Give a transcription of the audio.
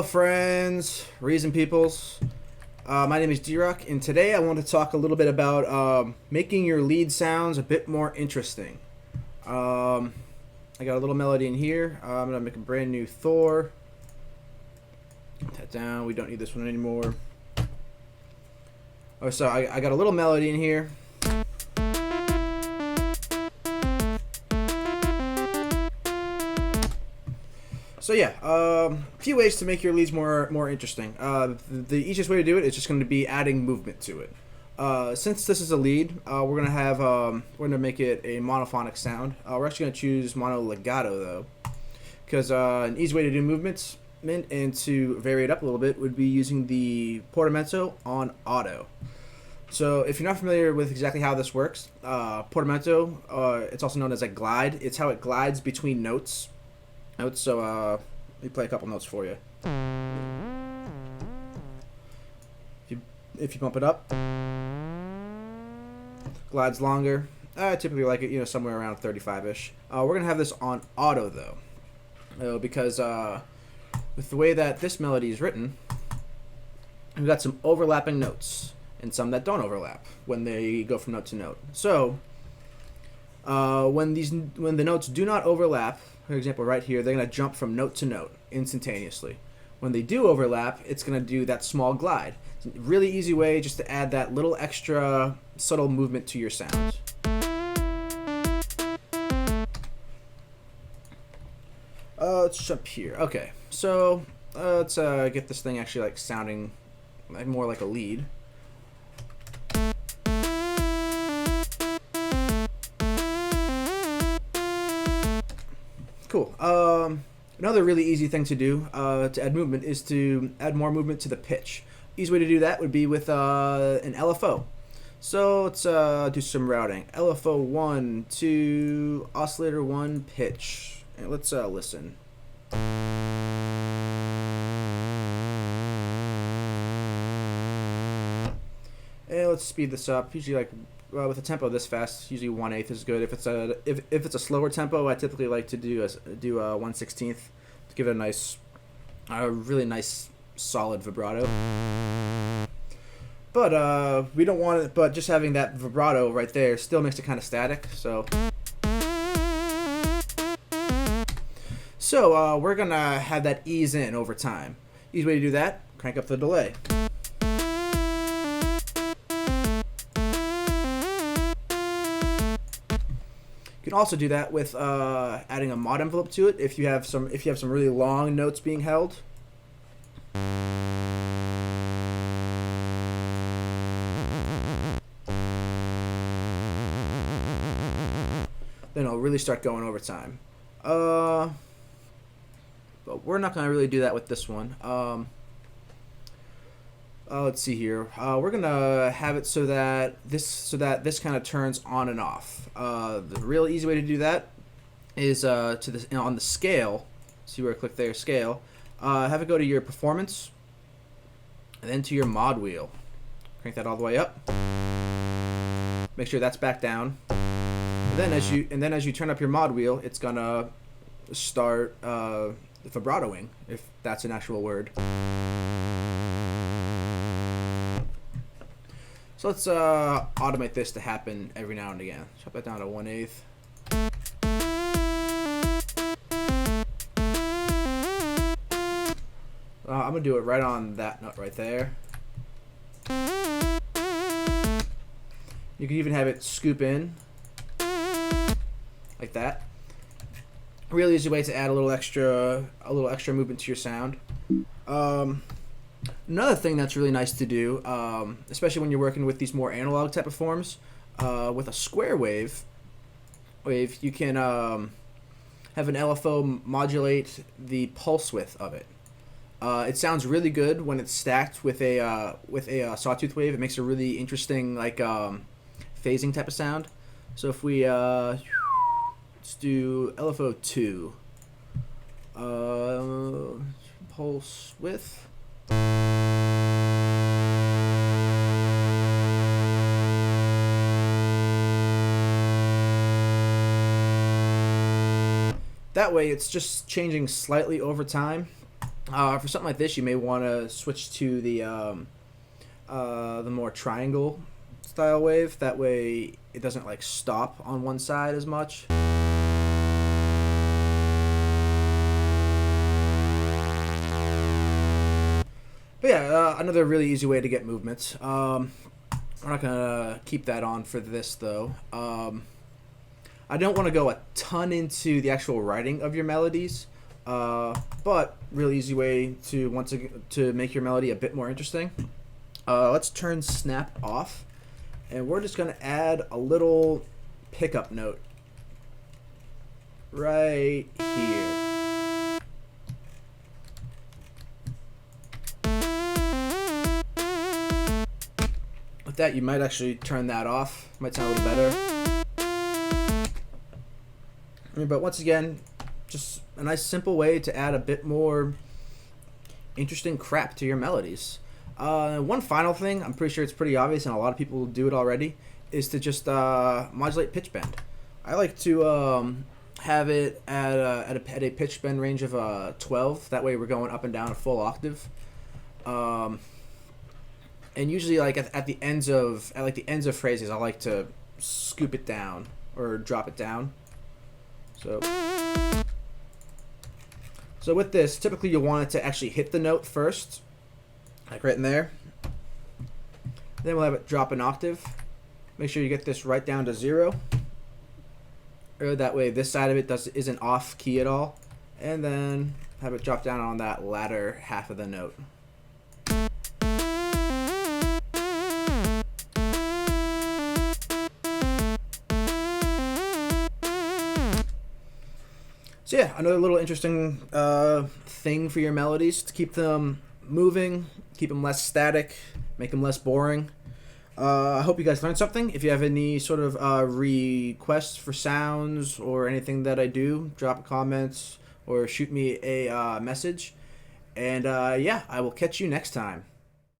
friends, Reason Peoples. My name is D-Rock, and today I want to talk a little bit about making your lead sounds a bit more interesting. I got a little melody in here. I'm going to make a brand new Thor. Put that down. We don't need this one anymore. Oh, so I got a little melody in here. So yeah, a few ways to make your leads more interesting. The easiest way to do it is just going to be adding movement to it. Since this is a lead, we're gonna make it a monophonic sound. We're actually gonna choose mono legato though, because an easy way to do movements and to vary it up a little bit would be using the portamento on auto. So if you're not familiar with exactly how this works, portamento, it's also known as a glide. It's how it glides between notes. So let me play a couple notes for you. If you bump it up, glides longer. I typically like it, somewhere around 35-ish. We're gonna have this on auto though, because with the way that this melody is written, we've got some overlapping notes and some that don't overlap when they go from note to note. So when the notes do not overlap, for example, right here, they're going to jump from note to note instantaneously. When they do overlap, it's going to do that small glide. It's a really easy way just to add that little extra subtle movement to your sounds. Let's jump here. Okay, so let's get this thing actually sounding more like a lead. Cool. Another really easy thing to do to add movement is to add more movement to the pitch. Easy way to do that would be with an LFO. So let's do some routing. LFO 1, 2, oscillator 1, pitch. And let's listen. And let's speed this up. Usually with a tempo this fast, usually 1/8 is good. If it's a slower tempo, I typically like to do 1/16 to give it a really nice solid vibrato. But we don't want it. But just having that vibrato right there still makes it kind of static. So we're gonna have that ease in over time. Easy way to do that: crank up the delay. You can also do that with adding a mod envelope to it if you have some really long notes being held. Then it'll really start going over time. But we're not gonna really do that with this one. Let's see here. We're gonna have it so that this kind of turns on and off. The real easy way to do that is on the scale. See where I click there, scale. Have it go to your performance, and then to your mod wheel. Crank that all the way up. Make sure that's back down. And then as you turn up your mod wheel, it's gonna start vibratoing, if that's an actual word. So let's automate this to happen every now and again. Chop that down to 1/8. I'm gonna do it right on that note right there. You can even have it scoop in like that. Really easy way to add a little extra movement to your sound. Another thing that's really nice to do, especially when you're working with these more analog type of forms, with a square wave, you can have an LFO modulate the pulse width of it. It sounds really good when it's stacked with a sawtooth wave. It makes a really interesting phasing type of sound. So if we let's do LFO 2, pulse width. That way it's just changing slightly over time. For something like this, you may want to switch to the more triangle style wave. That way, it doesn't like stop on one side as much. But yeah, another really easy way to get movements. We're not gonna keep that on for this though. I don't want to go a ton into the actual writing of your melodies, but really easy way to make your melody a bit more interesting. Let's turn snap off, and we're just gonna add a little pickup note right here. With that, you might actually turn that off. Might sound a little better. But once again, just a nice simple way to add a bit more interesting crap to your melodies. One final thing, I'm pretty sure it's pretty obvious and a lot of people do it already, is to just modulate pitch bend. I like to have it at a pitch bend range of 12. That way we're going up and down a full octave. And usually like at the ends of phrases, I like to scoop it down or drop it down. So with this, typically you'll want it to actually hit the note first, like right in there. Then we'll have it drop an octave. Make sure you get this right down to 0. Or that way this side of it isn't off key at all. And then have it drop down on that latter half of the note. So yeah, another little interesting thing for your melodies to keep them moving, keep them less static, make them less boring. I hope you guys learned something. If you have any sort of requests for sounds or anything that I do, drop a comment or shoot me a message. And yeah, I will catch you next time.